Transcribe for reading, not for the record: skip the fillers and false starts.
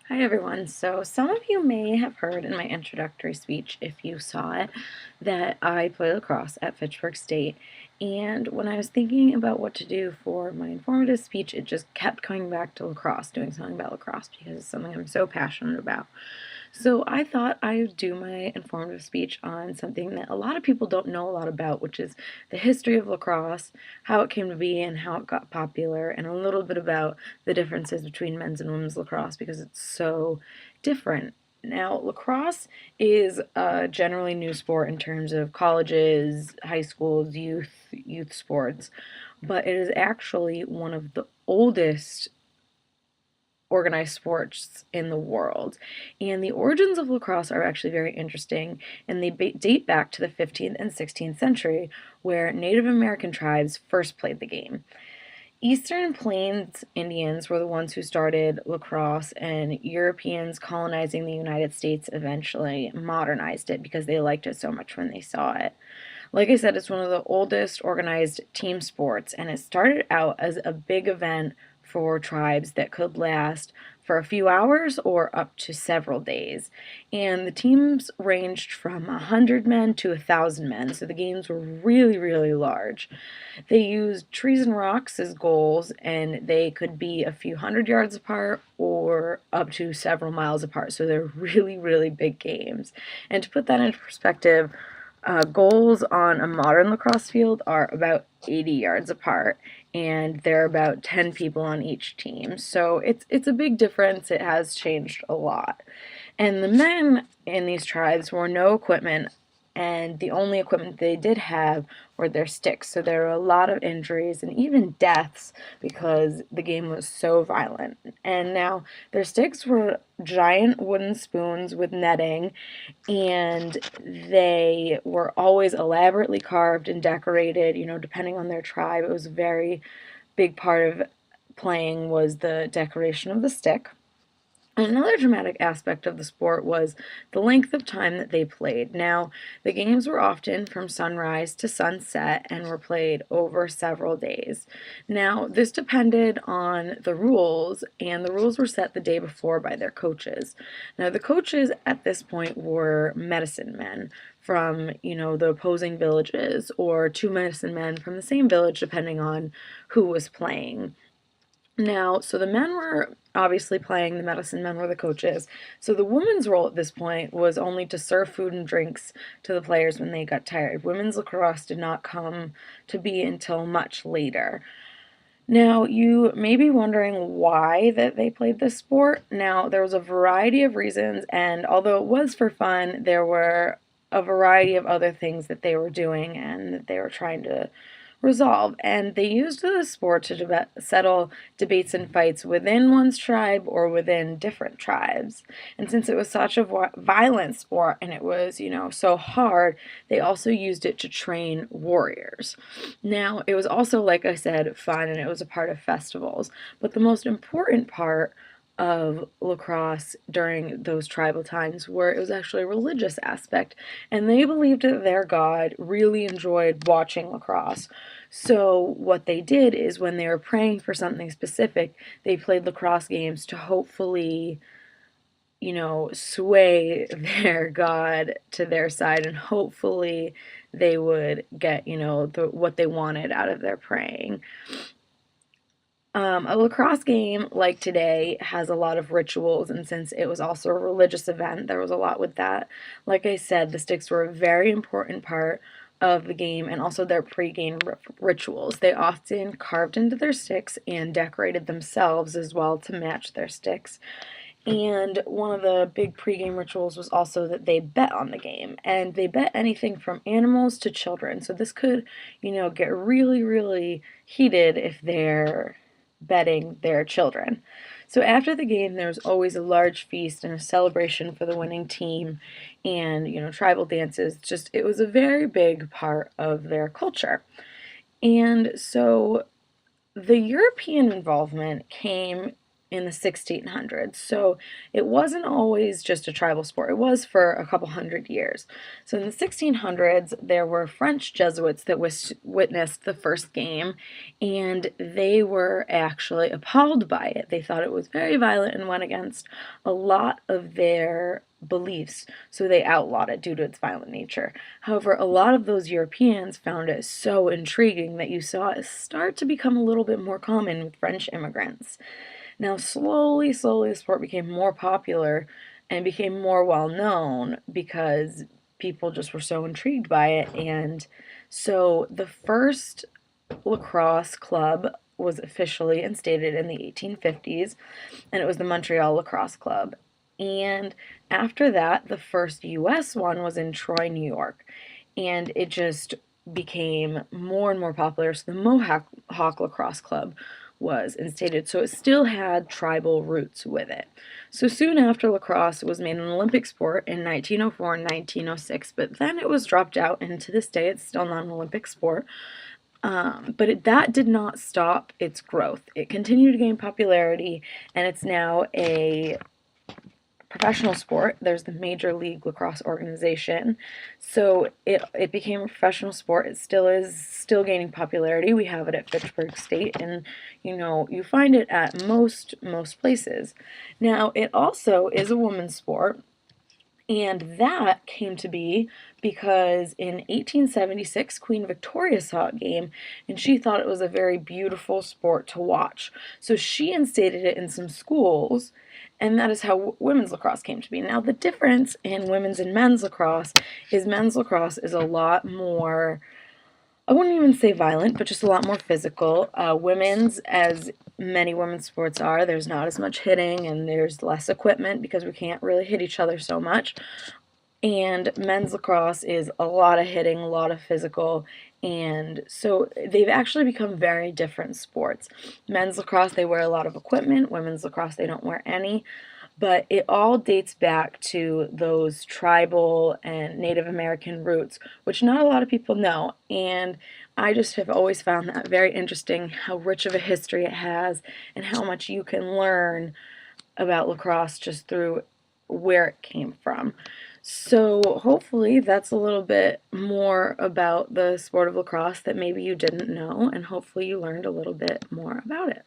Hi everyone. So some of you may have heard in my introductory speech, if you saw it, that I play lacrosse at Fitchburg State. And when I was thinking about what to do for my informative speech, it just kept coming back to lacrosse, doing something about lacrosse because it's something I'm so passionate about. So I thought I would do my informative speech on something that a lot of people don't know a lot about, which is the history of lacrosse, how it came to be and how it got popular, and a little bit about the differences between men's and women's lacrosse because it's so different. Now, lacrosse is a generally new sport in terms of colleges, high schools, youth sports, but it is actually one of the oldest organized sports in the world. And the origins of lacrosse are actually very interesting, and they date back to the 15th and 16th century, where Native American tribes first played the game. Eastern Plains Indians were the ones who started lacrosse, and Europeans colonizing the United States eventually modernized it because they liked it so much when they saw it. Like I said, it's one of the oldest organized team sports, and it started out as a big event for tribes that could last for a few hours or up to several days. And the teams ranged from 100 men to 1,000 men, so the games were really, really large. They used trees and rocks as goals, and they could be a few hundred yards apart or up to several miles apart, so they're really, really big games. And to put that into perspective, goals on a modern lacrosse field are about 80 yards apart, and there are about 10 people on each team. So it's a big difference. It has changed a lot. And the men in these tribes wore no equipment, and the only equipment they did have were their sticks. So there were a lot of injuries and even deaths because the game was so violent. And now their sticks were giant wooden spoons with netting, and they were always elaborately carved and decorated, depending on their tribe. It was a very big part of playing was the decoration of the stick. Another dramatic aspect of the sport was the length of time that they played. Now, the games were often from sunrise to sunset and were played over several days. Now, this depended on the rules, and the rules were set the day before by their coaches. Now, the coaches at this point were medicine men from, the opposing villages, or two medicine men from the same village, depending on who was playing. Now, so the men were obviously playing, the medicine men were the coaches. So the women's role at this point was only to serve food and drinks to the players when they got tired. Women's lacrosse did not come to be until much later. Now, you may be wondering why that they played this sport. Now, there was a variety of reasons, and although it was for fun, there were a variety of other things that they were doing and that they were trying to resolve. And they used the sport to settle debates and fights within one's tribe or within different tribes. And since it was such a violent sport and it was, so hard, they also used it to train warriors. Now, it was also, like I said, fun, and it was a part of festivals. But the most important part of lacrosse during those tribal times where it was actually a religious aspect, and they believed that their god really enjoyed watching lacrosse. So what they did is when they were praying for something specific, they played lacrosse games to hopefully, sway their god to their side, and hopefully they would get, what they wanted out of their praying. A lacrosse game like today has a lot of rituals, and since it was also a religious event, there was a lot with that. Like I said, the sticks were a very important part of the game and also their pre-game rituals. They often carved into their sticks and decorated themselves as well to match their sticks. And one of the big pre-game rituals was also that they bet on the game, and they bet anything from animals to children. So this could, get really, really heated if they're betting their children. So after the game, there was always a large feast and a celebration for the winning team, and tribal dances. Just it was a very big part of their culture. And so the European involvement came in the 1600s. So it wasn't always just a tribal sport. It was for a couple hundred years. So in the 1600s, there were French Jesuits that witnessed the first game, and they were actually appalled by it. They thought it was very violent and went against a lot of their beliefs, so they outlawed it due to its violent nature. However, a lot of those Europeans found it so intriguing that you saw it start to become a little bit more common with French immigrants. Now, slowly, the sport became more popular and became more well known because people just were so intrigued by it. And so the first lacrosse club was officially instated in the 1850s, and it was the Montreal Lacrosse Club. And after that, the first US one was in Troy, New York, and it just became more and more popular. So the Mohawk Lacrosse Club was instated, so it still had tribal roots with it. So soon after, lacrosse was made an Olympic sport in 1904 and 1906, but then it was dropped out, and to this day it's still not an Olympic sport. That did not stop its growth. It continued to gain popularity, and it's now a professional sport. There's the Major League Lacrosse organization. So it became a professional sport. It still gaining popularity. We have it at Fitchburg State, and you find it at most places. Now, it also is a women's sport. And that came to be because in 1876, Queen Victoria saw a game and she thought it was a very beautiful sport to watch. So she instated it in some schools, and that is how women's lacrosse came to be. Now, the difference in women's and men's lacrosse is men's lacrosse is a lot more, I wouldn't even say violent, but just a lot more physical. Women's, as many women's sports are, there's not as much hitting and there's less equipment because we can't really hit each other so much. And men's lacrosse is a lot of hitting, a lot of physical, and so they've actually become very different sports. Men's lacrosse, they wear a lot of equipment. Women's lacrosse, they don't wear any. But it all dates back to those tribal and Native American roots, which not a lot of people know. And I just have always found that very interesting, how rich of a history it has and how much you can learn about lacrosse just through where it came from. So hopefully that's a little bit more about the sport of lacrosse that maybe you didn't know, and hopefully you learned a little bit more about it.